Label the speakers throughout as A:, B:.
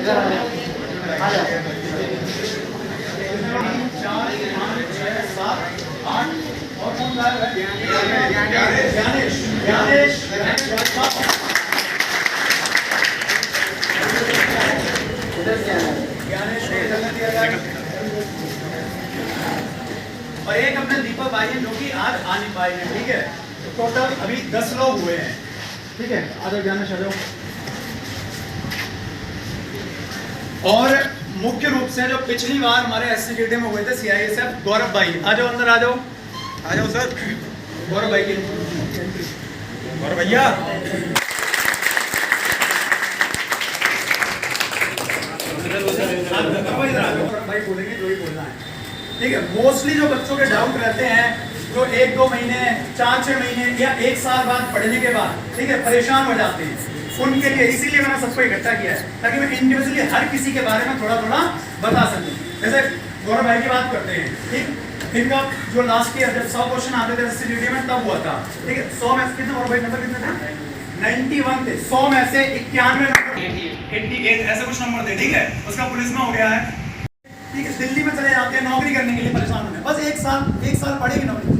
A: और एक अपने दीपक भाई हैं जो कि आज आ नहीं पाए हैं, ठीक है। टोटल अभी 10 लोग हुए हैं, ठीक है। आ जाओ ज्ञानेश, आ जाओ। और मुख्य रूप से जो पिछली बार हमारे एससीजीडी में हुए थे सीआईएसएफ गौरव भाई, आ जाओ अंदर, आ जाओ, आ जाओ सर। गौरव भाई की, गौरव भैया भाई बोलेंगे जो ही बोलना है, ठीक है। मोस्टली जो बच्चों के डाउट रहते हैं, जो 1-2 महीने 4-6 महीने या 1 साल बाद पढ़ने के बाद, ठीक है, परेशान हो जाते हैं, उनके लिए इसीलिए मैंने सबको इकट्ठा किया है ताकि मैं इंडिविजुअली हर किसी के बारे में थोड़ा थोड़ा बता सकूं। जैसे गौरव भाई की बात करते हैं, ठीक। इनका जो लास्ट ईयर जब 100 क्वेश्चन आते थे एससीजीडी में तब हुआ था, ठीक है। 100 में कितने और भाई नंबर कितने थे? 91 थे। 100 में से 91 नंबर, 88 ऐसे कुछ नंबर थे, ठीक है। उसका पुलिस में हो गया है, ठीक है। दिल्ली में चले जाते हैं नौकरी करने के लिए, परेशान होने, बस 1 साल पढ़ेगी नौकरी।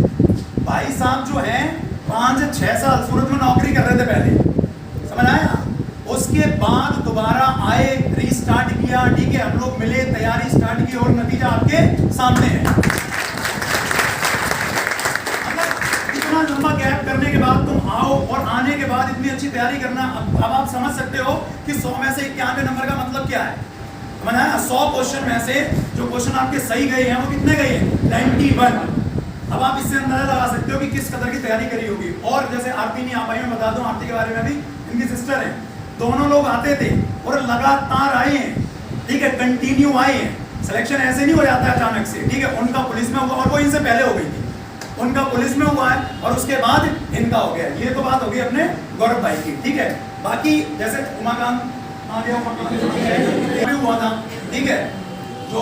A: भाई साहब जो है 5-6 साल सूरत में नौकरी कर रहे थे पहले, समझ आया। उसके बाद दोबारा आए, रीस्टार्ट किया, ठीक है। हम लोग मिले, तैयारी स्टार्ट की और नतीजा आपके सामने है। इतना लंबा गैप करने के बाद तुम आओ और आने के बाद इतनी अच्छी तैयारी करना, अब आप समझ सकते हो कि 100 में से 91 नंबर का मतलब क्या है। समझ आया। 100 क्वेश्चन में से जो क्वेश्चन आपके सही गए हैं वो कितने गए हैं? 91। अब आप इससे अंदाजा लगा सकते हो कि किस कदर की तैयारी करी होगी। और जैसे आरती नहीं आ पाई, मैं बता दूं आरती के बारे में भी, इनकी सिस्टर है, दोनों लोग आते थे और लगातार आए हैं, ठीक है, कंटिन्यू आए हैं। सिलेक्शन ऐसे नहीं हो जाता अचानक से, ठीक है। उनका पुलिस में हुआ और वो इनसे पहले हो गई थी, उनका पुलिस में हुआ है और उसके बाद इनका हो गया। ये तो बात हो गई अपने गौरव भाई की, ठीक है। बाकी जैसे उमाकांत हुआ था, ठीक है, जो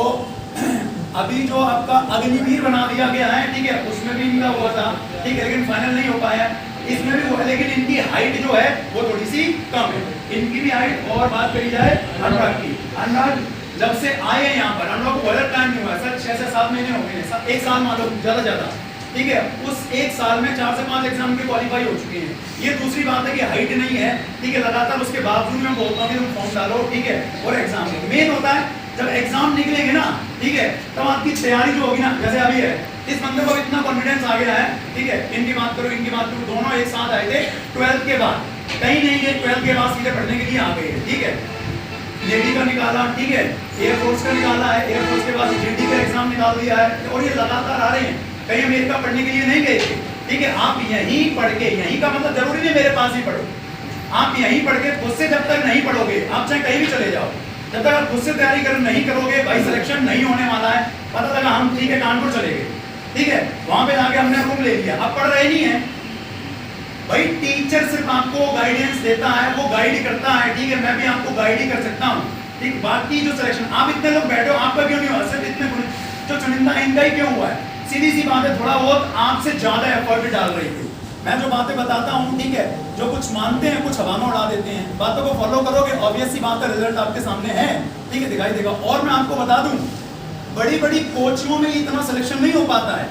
A: अभी जो आपका अग्निवीर बना दिया गया है, ठीक है, उसमें भी इनका हुआ था, ठीक है, लेकिन फाइनल नहीं हो पाया। इसमें भी हुआ, लेकिन इनकी हाइट जो है वो थोड़ी सी कम है, इनकी भी हाइट। और बात करी जाए अनुराग की, अनुराग जब से आए हैं यहाँ पर, अनुराग को बहुत टाइम नहीं हुआ सर, 6 से 7 महीने हो गए, 1 साल मान लो ज्यादा, ठीक है। उस 1 साल में 4 से 5 एग्जाम के क्वालिफाई हो चुके हैं। ये दूसरी बात है कि हाइट नहीं है, ठीक है, लगातार उसके बावजूद मैं बोलता हूँ कि तुम फॉर्म डालो, ठीक है। और एग्जाम मेन होता है, जब एग्जाम निकलेंगे ना, ठीक है, तब आपकी तैयारी जो होगी ना, जैसे अभी है, इस बंदे को इतना कॉन्फिडेंस आ गया है, ठीक है। इनकी बात करो, इनकी बात करो, दोनों एक साथ आए थे 12th के बाद, कहीं नहीं है 12th के बाद सीधे पढ़ने के लिए आ गए, ठीक है। नेवी का निकाला, ठीक है, एयरफोर्स का निकाला है, एयरफोर्स के बाद जीडी का एग्जाम निकाल दिया है, और ये लगातार आ रहे हैं। कहीं अमेरिका पढ़ने के लिए नहीं गए थे, ठीक है। आप यहीं पढ़ के, यहीं का मतलब जरूरी नहीं मेरे पास ही पढ़ो, आप यहीं पढ़ के खुद से जब तक नहीं पढ़ोगे, आप चाहे कहीं भी चले जाओ, जब तक आप खुद से तैयारी नहीं करोगे, भाई सिलेक्शन नहीं होने वाला है। पता लगा हम, ठीक है, कानपुर चले गए, ठीक है, वहां पे जाके हमने रूम ले लिया, अब पढ़ रहे नहीं है। भाई टीचर सिर्फ आपको गाइडेंस देता है, वो गाइड करता है, ठीक है। मैं भी आपको गाइड ही कर सकता हूँ, ठीक। बाकी जो सिलेक्शन, आप इतने लोग बैठे हो, आपका क्यों नहीं हुआ? सिर्फ इतने जो चुनिंदा इनका ही क्यों हुआ है? सीधी सी बात है, थोड़ा बहुत आपसे ज्यादा एफर्ट डाल रही थी। मैं जो बातें बताता हूँ, ठीक है, जो कुछ मानते हैं कुछ हवा में उड़ा देते हैं, बातों को फॉलो करोगे, ऑब्वियस सी बात है, रिजल्ट आपके सामने है, ठीक है, दिखाई देगा। और मैं आपको बता दूं, बड़ी बड़ी कोचिंगों में इतना सिलेक्शन नहीं हो पाता है।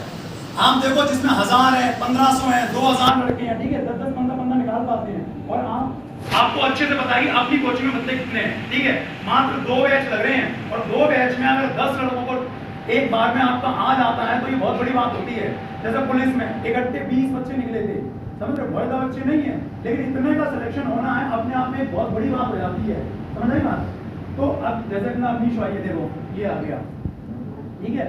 A: आप देखो जिसमें 1000 है, 1500 है, 2000 लड़के हैं, ठीक है, 10-10 15 निकाल पाते हैं। और आपको अच्छे से पता है कि आपकी कोचिंग में बच्चे कितने हैं, ठीक है, मात्र 2 बैच लग रहे हैं, और 2 बैच में अगर 10 लड़कों को एक बार में आपका आ जाता है तो ये बहुत बड़ी बात होती है। जैसे पुलिस में इकट्ठे 20 बच्चे निकले थे, समझ रहे, बहुत ज्यादा बच्चे नहीं है, लेकिन इतने का सिलेक्शन होना है अपने आप में एक बहुत बड़ी बात हो जाती है, समझ रही बात। तो अब जैसे अपना अमीश भाई, देखो ये आ गया, ठीक है,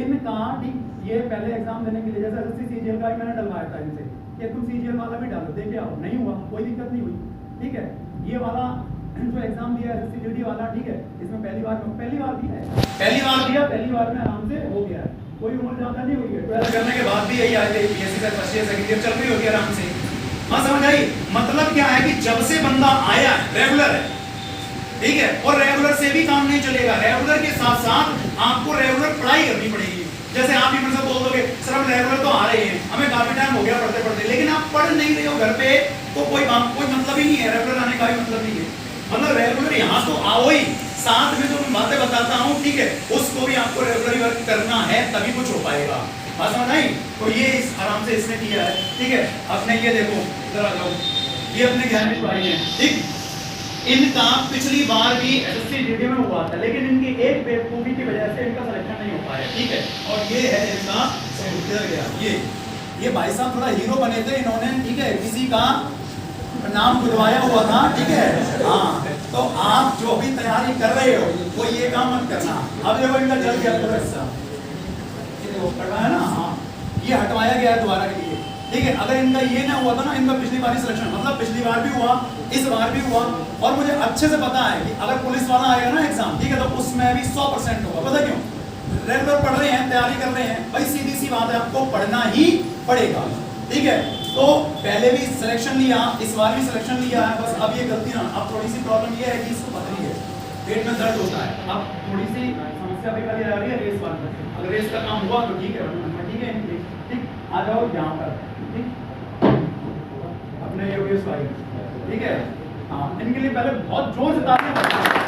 A: इनका, ठीक, ये पहले एग्जाम देने के लिए जैसे एसएससी सीजीएल का भी मैंने डलवाया था इनसे कि तुम सीजीएल वाला भी डालो, देखे आओ, नहीं हुआ, कोई दिक्कत नहीं हुई, ठीक है। ये वाला जो एग्जाम दिया एसएससी जीडी वाला, ठीक है, इसमें पहली बार दिया है, पहली बार में आराम से हो गया है, कोई उम्र ज्यादा नहीं हुई है। 12 करने के बाद भी यही आए थे, बीएससी का फर्स्ट ईयर सेकंड ईयर चल रही होगी आराम से। हाँ, समझ आई। मतलब क्या है कि जब से बंदा आया रेगुलर है, ठीक है, और रेगुलर से भी काम नहीं चलेगा, रेगुलर के साथ साथ आपको रेगुलर पढ़ाई करनी पड़ेगी। जैसे आप ही मुझसे बोल दोगे सर हम रेगुलर तो आ रहे हैं, हमें काफी टाइम हो गया पढ़ते पढ़ते, लेकिन आप पढ़ नहीं रहे हो घर पे, तो कोई मतलब ही नहीं है, रेगुलर आने का भी मतलब नहीं है। मतलब रेगुलर यहाँ तो आओ ही, साथ में जो मैं बातें बताता हूँ, ठीक है, उसको भी आपको रेगुलर वर्क करना है, तभी कुछ हो पाएगा। बात समझ आई? तो ये आराम से इसने किया है, ठीक है। अपने ये देखो, इधर आ जाओ, ये अपने ज्ञान में भाई है, ठीक। इनका पिछली बार भी एसएससी जीडी में हुआ था, लेकिन इनकी एक बेवकूफी की वजह से इनका सिलेक्शन नहीं हो पाया, ठीक है। और ये है इनका इधर गया, ये भाई साहब थोड़ा हीरो बने थे इन्होंने, ठीक है, किसी का नाम खुलवाया हुआ था, ठीक है। हाँ, तो आप जो भी तैयारी कर रहे हो वो ये काम मत करना। अब देखो इनका जल गया पूरा हिस्सा, ये पढ़ा है ना, हाँ, ये हटवाया गया है दोबारा के लिए, ठीक है। अगर इनका ये ना हुआ था ना, इनका पिछली बार सिलेक्शन, मतलब पिछली बार भी हुआ, इस बार भी हुआ, और मुझे अच्छे से पता है कि अगर पुलिस वाला आएगा ना एग्जाम, ठीक है, तो उसमें भी 100% होगा। पता क्यों? रेगुलर पढ़ रहे हैं, तैयारी कर रहे हैं भाई, सीधी सी बात है, आपको पढ़ना ही पड़ेगा, ठीक है। तो पहले भी सिलेक्शन लिया, इस बार भी सिलेक्शन लिया है, बस अब ये गलती ना, अब थोड़ी सी प्रॉब्लम ये है कि इसको पथरी है, पेट में दर्द होता है, अब थोड़ी सी समस्या भी करी जा रही है रेस बार। अगर रेस का काम हुआ तो ठीक है, ठीक है, ठीक। आ जाओ यहाँ पर, ठीक, अपने योगेश भाई, ठीक है। हाँ, इनके लिए पहले बहुत जोर से तालियां बजाओ।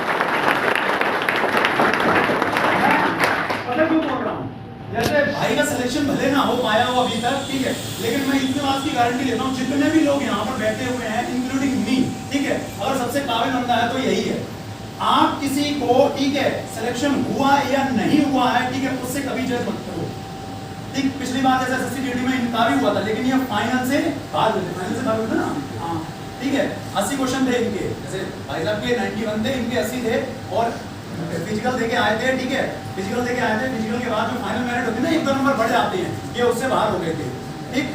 A: पता क्यों बोल रहा हूँ? जैसे भाई का सिलेक्शन भले ना हो पाया हो अभी तक, ठीक है, लेकिन मैं इतने बात की गारंटी लेता हूँ, जितने भी लोग यहाँ पर बैठे हुए हैं, इंक्लूडिंग मी, ठीक है, अगर सबसे काबिल बंदा है तो यही है। आप किसी को, ठीक है, सिलेक्शन हुआ या नहीं हुआ है, ठीक है, उससे कभी जज मत करो, ठीक। पिछली बार जैसे एसएससी जीडी में इनका भी हुआ था, लेकिन ये फाइनल से बाद हुए थे ना, हाँ, ठीक है। 80 क्वेश्चन थे इनके, जैसे भाई साहब के 91 थे, इनके 80 थे, और फिजिकल देके आए थे, ठीक है, फिजिकल देके आए थे। फिजिकल के बाद जो फाइनल मेरिट होती है ना, 1-2 नंबर बढ़ जाते हैं, ये उससे बाहर हो गए थे, ठीक।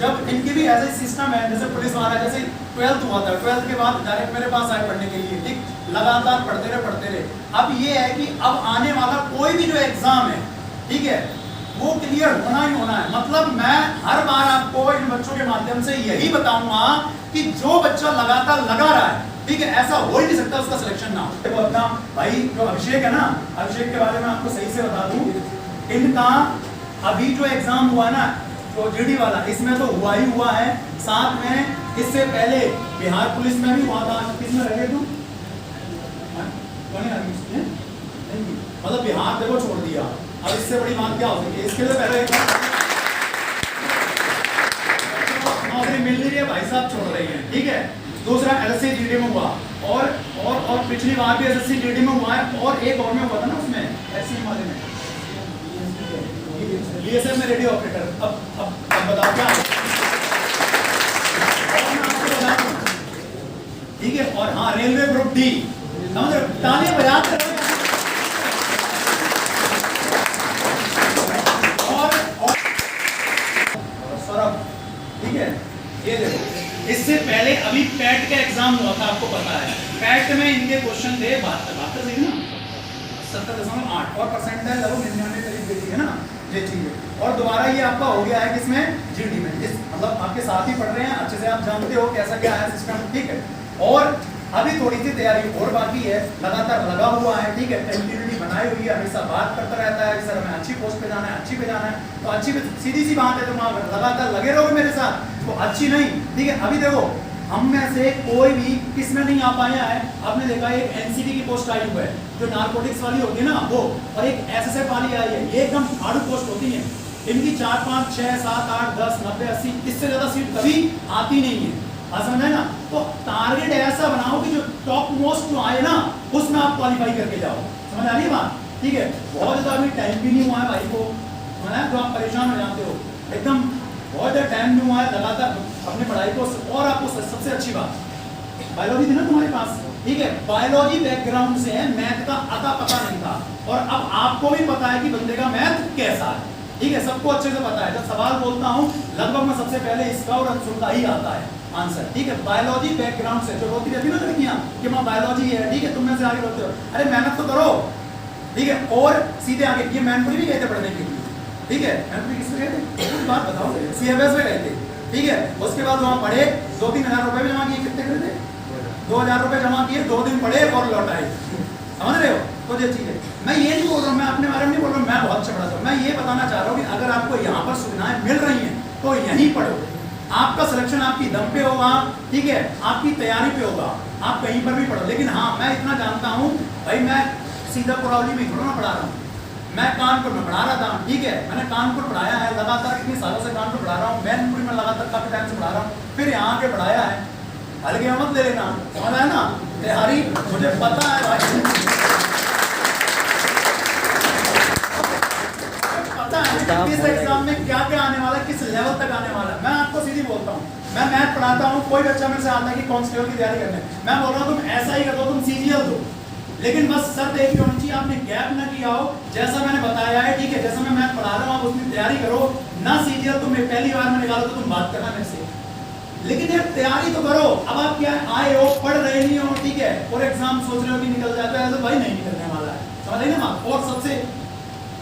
A: जब इनकी भी ऐसा सिस्टम है, जैसे पुलिस वाला, जैसे 12th हुआ था, 12th के बाद डायरेक्ट मेरे पास आए पढ़ने के लिए, ठीक, लगातार पढ़ते रहे। अब ये है कि अब आने वाला कोई भी जो एग्जाम है, ठीक है, वो क्लियर होना ही होना है। मतलब मैं हर बार आपको इन बच्चों के माध्यम से यही बताऊंगा कि जो बच्चा लगातार लगा रहा है, ठीक है, ऐसा हो ही नहीं सकता उसका सिलेक्शन ना हो। देखो अपना भाई जो अभिषेक है ना, अभिषेक के बारे में आपको सही से बता दूं, इनका अभी जो एग्जाम हुआ ना, तो जीडी वाला, इसमें तो हुआ ही हुआ है, साथ में इससे पहले बिहार पुलिस में भी हुआ था। किसमें रहे तुम? मतलब बिहार देखो छोड़ दिया, अब इससे बड़ी बात क्या हो सकती है? इसके लिए पहले नौकरी मिल रही है, भाई साहब छोड़ रही है, ठीक है। दूसरा एसएससी जीडी में हुआ, और पिछली बार भी एसएससी जीडी में हुआ है, और एक और में हुआ था ना, उसमें एससी वाले में बीएसएफ में रेडियो ऑपरेटर। अब बताओ क्या, ठीक है। और हाँ, रेलवे ग्रुप डी, समझ रहे? तालियां बजाते रहो। ठीक है, ये देखो, इससे पहले अभी पैट का एग्जाम हुआ था, आपको पता है। पैट में इनके क्वेश्चन थे 72 सही ना, 70.8, और परसेंटाइल लगभग 99 करीब देती है ना, ये चीज है। और दोबारा ये आपका हो गया है किसमें? जीडी में। इस मतलब आपके साथ ही पढ़ रहे हैं, अच्छे से आप जानते हो कैसा क्या है सिस्टम, ठीक है। और अभी थोड़ी सी तैयारी और बाकी है, लगातार लगा हुआ है, ठीक है, कंटिन्यूटी बनाई हुई है, हमेशा बात करता रहता है कि सर हमें अच्छी पोस्ट पे जाना है, अच्छी पे जाना है, तो अच्छी पे, सीधी सी बात है, तुम लगातार लगे रहोगे मेरे साथ तो अच्छी नहीं, ठीक है। अभी देखो, हम में से कोई भी किसमें नहीं आ पाया है। आपने देखा एक एनसीडी की पोस्ट आई हुई है, जो नारकोटिक्स वाली होती है ना वो, और एक एसएसएफ वाली आई है, ये एकदम फाड़ू पोस्ट होती है। इनकी 4, 5, 6, 7, 8, 10, 90, 80, इससे ज्यादा सीट कभी आती नहीं है, समझ है ना। तो टारगेट ऐसा बनाओ कि जो टॉप मोस्ट जो आए ना, उसमें आप क्वालिफाई करके जाओ, समझ आ रही है बात, ठीक है। बहुत ज्यादा अभी टाइम भी नहीं हुआ है भाई को, जो आप परेशान हो जाते हो, एकदम बहुत ज़्यादा टाइम नहीं हुआ है, लगातार अपनी पढ़ाई को। और आपको सबसे अच्छी बात, बायोलॉजी थी ना तुम्हारे पास, ठीक है, बायोलॉजी बैकग्राउंड से है, मैथ का अता पता नहीं था, और अब आपको भी पता है कि बंदे का मैथ कैसा है, ठीक है, सबको अच्छे से पता है। जब सवाल बोलता हूँ लगभग मैं सबसे पहले इसका और अनसुल का ही आता है आंसर, ठीक है। बायोलॉजी बैकग्राउंड से, जो रोती रहती है ना लड़कियां कि मां बायोलॉजी है, ठीक है, तुम में से आगे बोलते हो, अरे मेहनत तो करो, ठीक है, और सीधे आगे। ये मैनपुरी भी गए थे पढ़ने के लिए, ठीक है, मैनपुरी किसमें गए थे बात बताओ, सीएफएस में गए थे, ठीक है। उसके बाद वहाँ पढ़े, 2-3 हज़ार रुपए भी जमा किए, कितने करे थे? 2,000 रुपए जमा किए, 2 दिन पढ़े और लौट आए, समझ रहे हो। तो ये चीज़ है, मैं ये नहीं बोल रहा हूँ, मैं अपने बारे में नहीं बोल रहा हूँ, मैं बहुत चपड़ा था, मैं ये बताना चाह रहा हूँ कि अगर आपको यहाँ पर सुविधाएं मिल रही हैं तो यहीं पढ़ो, आपका सिलेक्शन आपकी दम पे होगा, ठीक है, आपकी तैयारी पे होगा। आप कहीं पर भी पढ़ो, लेकिन हाँ मैं इतना जानता हूँ भाई, मैं सीधा कोरावली में थोड़ा ना पढ़ा रहा हूँ, मैं कानपुर में पढ़ा रहा था, ठीक है, मैंने कानपुर पढ़ाया है लगातार, इतने सालों से कानपुर पढ़ा रहा हूँ, मैनपुरी में लगातार काफी टाइम से पढ़ा रहा हूँ, फिर यहाँ के पढ़ाया है, हल्के मत ले लेना, समझ आया ना तिहारी, मुझे पता है भाई, पता है किस एग्जाम में क्या क्या आने वाला है, किस लेवल तक आने वाला है। मैं आपको सीधी बोलता हूँ, मैं मैथ पढ़ाता हूँ, कोई बच्चा मेरे से आता है कि कांस्टेबल की तैयारी करने, मैं बोल रहा हूँ तुम ऐसा ही कर दो, तुम सीजीएल दो, लेकिन बस शर्त एक ही होनी चाहिए, आपने गैप ना किया हो, जैसा मैंने बताया है, ठीक है, जैसा मैं मैथ पढ़ा रहा हूँ आप उसकी तैयारी करो, ना सीजीएल तुम पहली बार में निकालो तो तुम बात करना मेरे से, लेकिन यार तैयारी तो करो। अब आप क्या आए हो, पढ़ रहे नहीं हो, ठीक है, और एग्जाम सोच रहे हो कि निकल जाता है, तो भाई नहीं निकलने वाला है, समझ आई ना। और सबसे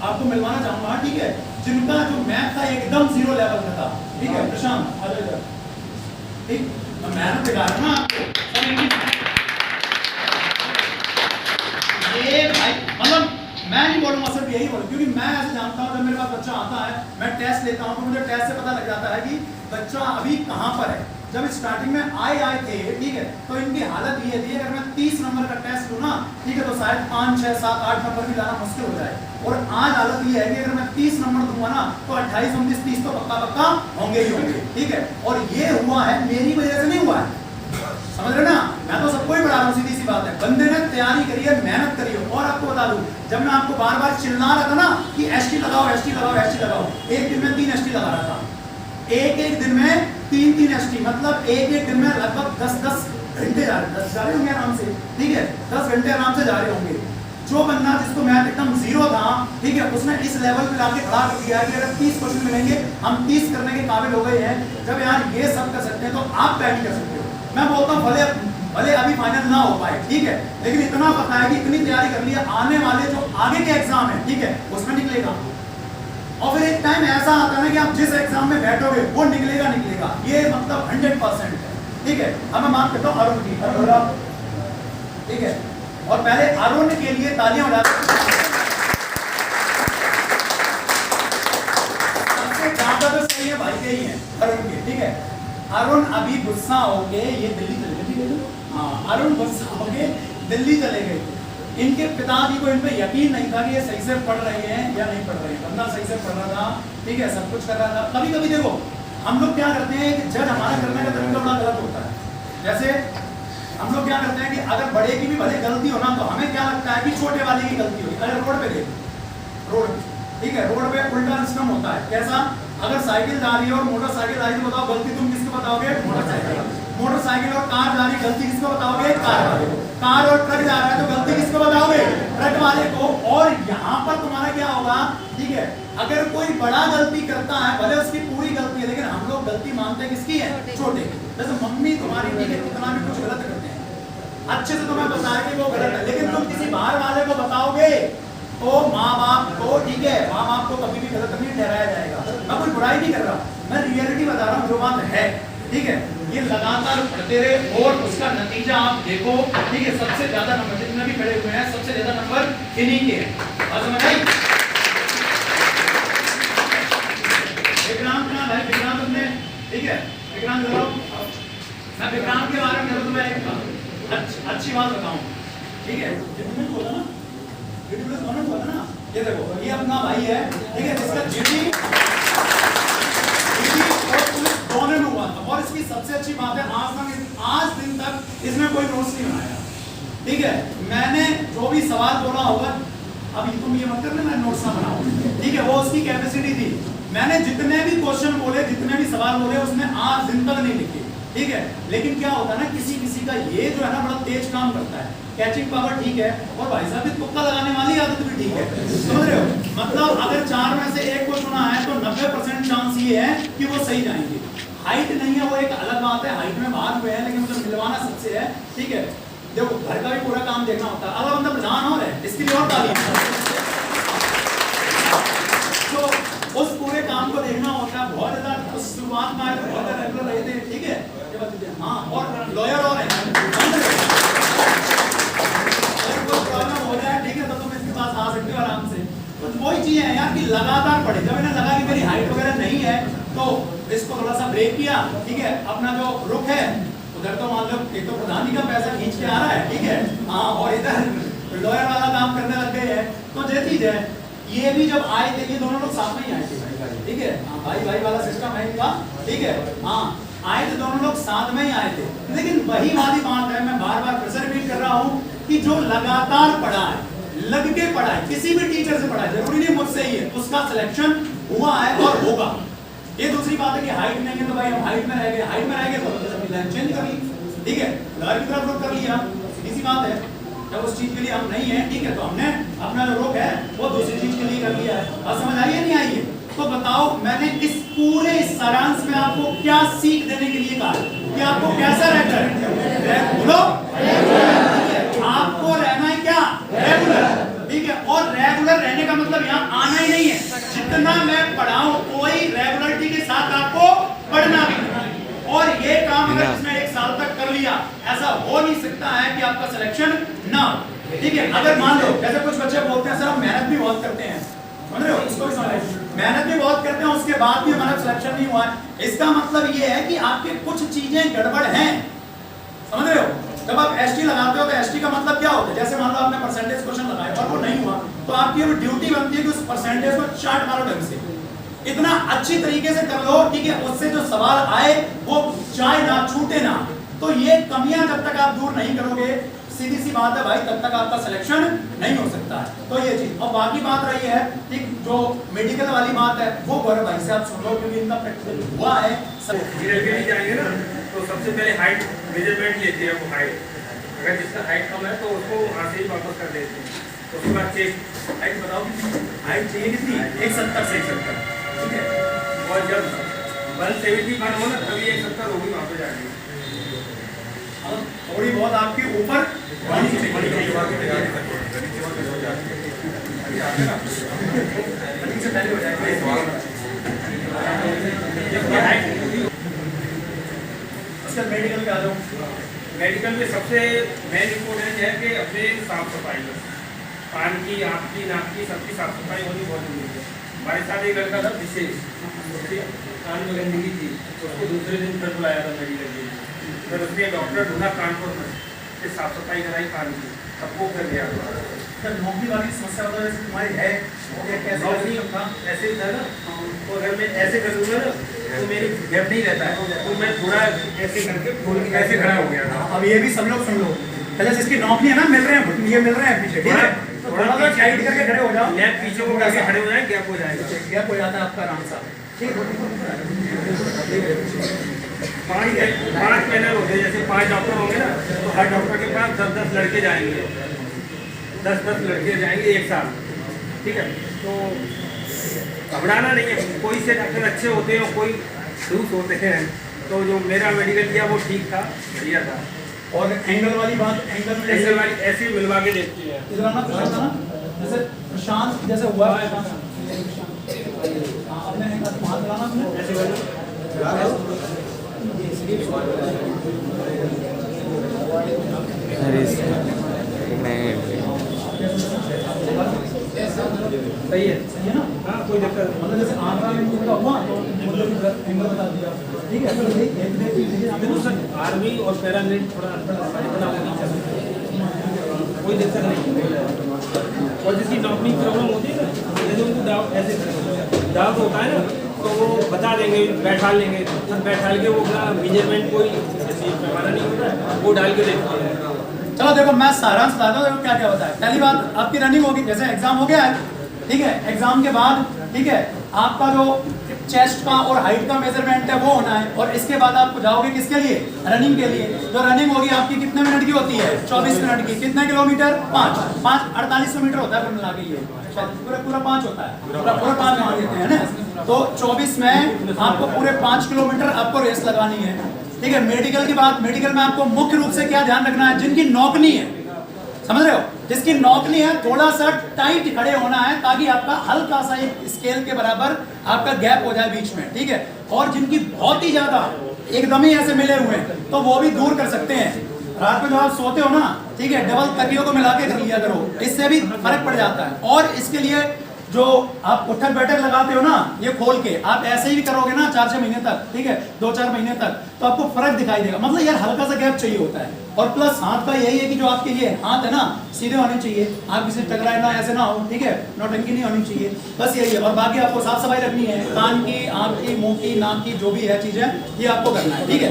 A: आपको मिलवाना चाहूंगा, ठीक है, जिनका जो मैथ था एकदम 0 लेवल का था, ठीक है, प्रशांत आ जाओ, ठीक, मैं मैथ दिखा रहा हूं ना आपको, ये भाई मतलब मैं नहीं बोलूंगा, सिर्फ यही बोलूं, क्योंकि मैं ऐसे जानता हूं, जब मेरे पास बच्चा आता है, मैं टेस्ट लेता हूं, तो मुझे टेस्ट से पता लग जाता है कि बच्चा अभी कहां पर है। जब स्टार्टिंग में आए थे, ठीक है, तो इनकी हालत ये थी, अगर मैं 30 नंबर का टेस्ट लूं ना, ठीक है, तो शायद 5, 6, 7, 8 नंबर भी लाना मुश्किल हो जाए, और आज हालत ये है कि अगर मैं 30 नंबर दूंगा ना, तो 28, 29, 30 तो पक्का होंगे ही होंगे, ठीक है, और ये हुआ है मेरी वजह से नहीं हुआ है, समझ रहे ना, मैं तो सबको ही पढ़ा रहा हूँ, सीधी सी बात है, बंदे ने तैयारी करी है, मेहनत करी है। और आपको बता दूं, जब मैं आपको बार बार चिल्ला रहा था ना कि एसटी लगाओ, एसटी लगाओ, एसटी लगाओ, एक दिन में 3 एसटी लगा रहा था, एक दिन में 3 एसटी, मतलब एक दिन में लगभग 10 घंटे जा रहे होंगे आराम से, ठीक है, 10 घंटे आराम से जा रहे होंगे। जो बंदा जिसको मैथ एकदम 0 था, ठीक है, उसने इस लेवल पे लाके खड़ा कर दिया है कि अगर 30 क्वेश्चन मिलेंगे हम 30 करने के काबिल हो गए हैं। जब यार ये सब कर सकते हैं तो आप क्या कर सकते हो। मैं बोलता हूँ भले अभी फाइनल ना हो पाए, ठीक है, लेकिन इतना पता है कि इतनी तैयारी कर लिया, आने वाले जो आगे के एग्जाम है, ठीक है, उसमें निकलेगा। और फिर एक टाइम ऐसा आता है ना कि आप जिस एग्जाम में बैठोगे वो निकलेगा, ये मतलब 100% है, ठीक है। अब मैं बात करता हूँ अरुण की, ठीक है, और पहले अरुण के लिए तालियां बजा दो। सबसे ज्यादा तो सही है भाई के ही है, अरुण के, ठीक है। अरुण अभी गुस्सा हो गए, ये दिल्ली चले गए, ठीक है, हाँ, अरुण गुस्सा हो गए, दिल्ली चले गए। इनके पिताजी को इन पे यकीन नहीं था कि ये सही से पढ़ रहे हैं या नहीं पढ़ रहे हैं। बंदा सही से पढ़ रहा था, ठीक है, सब कुछ कर रहा था। कभी कभी देखो हम लोग क्या करते हैं कि जज हमारा करने का तरीका बड़ा गलत होता है। जैसे हम लोग क्या करते हैं कि अगर बड़े की भी भले गलती हो ना, तो हमें क्या लगता है कि छोटे वाले की गलती होगी। अगर रोड पे देख, रोड, ठीक है, रोड पे उल्टा सिस्टम होता है। कैसा? अगर साइकिल जा रही है और मोटरसाइकिल आ रही है, बताओ गलती तुम किसको बताओगे? मोटरसाइकिल। मोटरसाइकिल और कार जा रही, गलती किसको बताओगे? कार वाले को। कार और ट्रक जा रहा है तो गलती किसको बताओगे? ट्रक वाले को। और यहाँ पर तुम्हारा क्या होगा, ठीक है, अगर कोई बड़ा गलती करता है, भले उसकी पूरी गलती है, लेकिन हम लोग गलती मानते हैं किसकी है? छोटे की। जैसे मम्मी तुम्हारी, ठीक है, कितना भी कुछ गलत करते हैं, अच्छे से तुम्हें बताया कि वो गलत है, लेकिन तुम किसी बाहर वाले को बताओगे तो माँ बाप को, ठीक है, माँ बाप को कभी भी गलत नहीं ठहराया जाएगा। मैं कोई बुराई नहीं कर रहा, मैं रियलिटी बता रहा हूँ जो बात है, ठीक है। ये लगातार पढ़ते रहे और उसका नतीजा आप देखो, ठीक है। सबसे ज्यादा नंबर जितने भी खड़े हुए हैं, सबसे ज्यादा नंबर इन्हीं के हैं। और समझ आई? विक्रांत ना भाई, विक्रांत अपने, ठीक है, विक्रांत बताओ। मैं विक्रांत के बारे में तुम्हें एक अच्छी बात बताऊं, ठीक है। तुमने बोला ना, ये देखो, ये अपना भाई है, ठीक है, जिसका जीडी और पुलिस दोनों में हुआ था। और इसकी सबसे अच्छी बात है, आज दिन तक इसने कोई नोट्स नहीं बनाया, ठीक है। मैंने जो भी सवाल बोला होगा, अब तुम ये मत करना मैं नोट्स ना बनाऊं, ठीक है, वो उसकी कैपेसिटी थी। मैंने जितने भी क्वेश्चन बोले, जितने भी सवाल बोले, उसने आज दिन तक नहीं लिखे, ठीक है। लेकिन क्या होता है ना, किसी किसी का ये जो है ना बड़ा तेज काम करता है, कैचिंग पावर ठीक है, और भाई साहब तुक्का लगाने वाली आदत भी ठीक है, समझ रहे हो। मतलब अगर 4 में से 1 को चुना है तो 90% चांस ये है कि वो सही जाएंगे। हाइट नहीं है वो एक अलग बात है, हाइट में बात हुए हैं, लेकिन मुझे मिलवाना सबसे है, ठीक है। देखो घर का भी पूरा काम देखना होता है। अगर मतलब प्रधान हो रहे इसके लिए और तारीफ, तो उस पूरे काम को देखना होता है। बहुत ज्यादा शुरुआत में आए तो बहुत ज्यादा रेगुलर रहे थे, ठीक है। हाँ, और लॉयर और है, प्रॉब्लम हो जाए, ठीक है, तो तुम इसके पास आ सकते हो आराम से। तो वही चीज है यार कि लगातार पढ़े। जब इन्हें लगा कि मेरी हाइट वगैरह नहीं है, तो इसको थोड़ा सा ब्रेक किया, ठीक है, अपना जो रुख है उधर तो मान मतलब एक तो प्रधान जी का पैसा खींच के आ रहा है, ठीक है, हाँ, और इधर लॉयर वाला काम करने लग गए हैं। तो ये चीज है, ये भी जब आए थे ये दोनों लोग साथ में ही आए थे, ठीक है, हाँ, भाई भाई वाला सिस्टम है इनका, ठीक है, हाँ, आए थे दोनों लोग साथ में ही आए थे। लेकिन वही वाली बात है, मैं बार बार फिर से रिपीट कर रहा हूँ कि जो लगातार पढ़ा है, लग के पढ़ा है, किसी भी टीचर से पढ़ा है, जरूरी नहीं मुझसे ही है, उसका सिलेक्शन हुआ है और होगा। ये दूसरी बात है कि हाइट नहीं है तो भाई हम हाइट में रह गए, हाइट में रह गए तो अपनी लाइन चेंज कर ली, ठीक है, लहर की तरफ रुख कर लिया, सीधी सी बात है। जब उस चीज के लिए हम नहीं है, ठीक है, तो हमने अपना जो रुख है वो दूसरी चीज के लिए कर लिया है। अब समझ आई है नहीं आई है? तो बताओ मैंने इस पूरे सारांश में आपको क्या सीख देने के लिए कहा कि आपको कैसा रहता है, बोलो, आपको रहना है क्या, रेगुलर, ठीक है, और रेगुलर रहने का मतलब यहाँ आना ही नहीं है, जितना मैं पढ़ाऊं कोई रेगुलरिटी के साथ आपको पढ़ना भी है। और ये काम अगर इसने 1 साल तक कर लिया, ऐसा हो नहीं सकता है कि आपका सिलेक्शन ना हो, ठीक है। अगर मान लो जैसे कुछ बच्चे बोलते हैं सर हम मेहनत भी बहुत करते हैं, समझ रहे हो, इसको भी समझ, मेहनत भी बहुत करते हैं उसके बाद भी हमारा सिलेक्शन नहीं हुआ है, इसका मतलब ये है कि आपके कुछ चीजें गड़बड़ हैं, समझ रहे हो। जब आप एसटी लगाते हो तो एसटी का मतलब क्या होता है, जैसे मान लो आपने परसेंटेज क्वेश्चन लगाया और वो नहीं हुआ, तो आपकी अब ड्यूटी बनती है कि उस परसेंटेज को चार्ट मारो ढंग से, इतना अच्छी तरीके से कर लो, ठीक है, उससे जो सवाल आए वो जाए ना, छूटे ना। तो ये कमियां जब तक आप दूर नहीं करोगे, सीधी सी बात है भाई, तब तक आपका सिलेक्शन नहीं हो सकता है। तो ये चीज, और बाकी बात रही है ठीक, जो मेडिकल वाली बात है वो गौरव भाई से आप सुन लो क्योंकि इनका प्रैक्टिकल हुआ है।
B: जाएंगे ना तो सबसे पहले हाइट मेजरमेंट लेते हैं, वो हाइट, अगर जिसका हाइट कम है तो उसको वहाँ से ही वापस कर देते हैं। तो उसके बाद चेस्ट हाइट बताओ,
A: हाइट चाहिए कितनी, 170 से 170,
B: ठीक है, और जब 175 हो ना तभी 170 होगी वहाँ पे जाएंगे।
A: थोड़ी बहुत आपके ऊपर होनी चाहिए, से पहले हो जाएगा। मेडिकल का दो,
B: मेडिकल में सबसे मेन इम्पोर्टेंट है कि अपने साफ सफाई में, कान की, आँख की, नाक की, सबकी साफ सफाई होनी बहुत जरूरी है। हमारे साथ एक लड़का था विशेष, कान में गंदगी थी, उसको दूसरे दिन फिर बुलाया था मेडिकल के, फिर उसने डॉक्टर ढूंढा कानपुर में, फिर साफ सफाई कराई कान की, तब वो कर गया।
A: सर नौकरी वाली समस्या वगैरह जैसे तुम्हारी है,
B: नौकरी ऐसे था ना, तो अगर मैं ऐसे कर दूंगा ना तो मेरी गैप नहीं रहता है, तो मैं थोड़ा ऐसे करके खोल के ऐसे खड़ा हो गया था।
A: अब ये भी सब लोग सुन लो, पहले जिसकी नौकरी है ना, मिल रहे हैं, ये मिल रहे हैं पीछे, ठीक है, थोड़ा सा साइड करके खड़े हो जाओ,
B: लेफ्ट पीछे को करके खड़े हो जाए, गैप हो जाएगा,
A: गैप हो जाता है आपका आराम से, ठीक है।
B: 5 पैनल होते हैं, जैसे 5 डॉक्टर होंगे ना, तो हर डॉक्टर के पास 10-10 लड़के जाएंगे, 10-10 लड़के जाएंगे एक साथ, ठीक है। तो घबराना नहीं है, कोई से डॉक्टर अच्छे होते हैं, कोई लूज होते हैं, तो जो मेरा मेडिकल किया वो ठीक था, बढ़िया था।
A: और एंगल वाली बात,
B: एंगल वाली ऐसे मिलवा के देखती है,
A: इधर आना जैसे प्रशांत जैसे हुआ है, आपने हाथ लगाना सही है ना, हाँ कोई दिक्कत, मतलब जैसे आंध्रा में इनका हुआ तो एंगल बता दिया, ठीक है।
B: आर्मी और पैरामिलिट्री थोड़ा कोई दिक्कत नहीं, और जिसकी नौकरी प्रॉब्लम होती है ना, जैसे उनको डाउट ऐसे डाउट होता है ना, तो वो बता देंगे, बैठा लेंगे, बैठा के वो अपना मेजरमेंट कोई ऐसे पैमाना नहीं होता है, वो डाल के देखते हैं।
A: चलो देखो मैं सारांश बताता हूँ क्या क्या होता है। पहली बात आपकी रनिंग होगी, जैसे एग्जाम हो गया है, ठीक है, एग्जाम के बाद, ठीक है, आपका जो चेस्ट का और हाइट का मेजरमेंट है वो होना है, और इसके बाद आप जाओगे किसके लिए, रनिंग के लिए। जो रनिंग होगी आपकी कितने मिनट की होती है, 24 मिनट की, कितने किलोमीटर, 5 48 मिनट होता है, मिला के ये पूरा 5 होता है, पूरा 5 मान लेते हैं ना, तो 24 में आपको पूरे 5 किलोमीटर आपको रेस लगानी है, ठीक है। मेडिकल की बात, मेडिकल में आपको मुख्य रूप से क्या ध्यान रखना है, जिनकी नौकरी है, समझ रहे हो, जिसकी नौकरी है थोड़ा सा टाइट खड़े होना है, ताकि आपका हल्का सा एक स्केल के बराबर आपका गैप हो जाए बीच में, ठीक है। और जिनकी बहुत ही ज्यादा एकदम ही ऐसे मिले हुए हैं तो वो भी दूर कर सकते हैं। रात में जब आप सोते हो ना, ठीक है, डबल तकियों को मिला के कर लिया करो, इससे भी फर्क पड़ जाता है। और इसके लिए जो आप उठक बैठक लगाते हो ना, ये खोल के आप ऐसे ही करोगे ना 4-6 महीने तक, ठीक है, 2-4 महीने तक, तो आपको फर्क दिखाई देगा। मतलब यार हल्का सा गैप चाहिए होता है। और प्लस हाथ का यही है कि जो आपके ये हाथ है ना सीधे होने चाहिए, आप किसी टकराए ना, ऐसे ना हो, ठीक है, नौटंकी नहीं होनी चाहिए, बस यही है। और बाकी आपको साफ सफाई रखनी है, कान की, आँख की, मुंह की, नाक की, जो भी है चीजें, ये आपको करना है, ठीक है।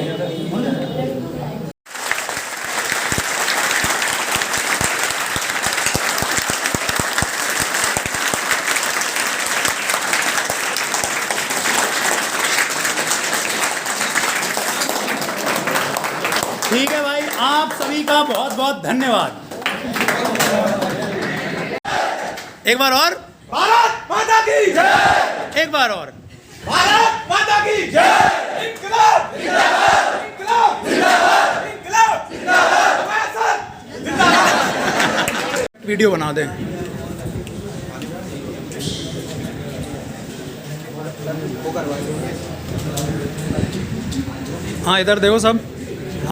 A: ठीक है भाई, आप सभी का बहुत बहुत धन्यवाद। एक बार और,
C: भारत माता की जय।
A: एक बार और,
C: भारत माता की जय। इंकलाब जिंदाबाद, इंकलाब जिंदाबाद, इंकलाब जिंदाबाद, वैसन जिंदाबाद।
A: वीडियो बना दें। हाँ इधर देखो सब।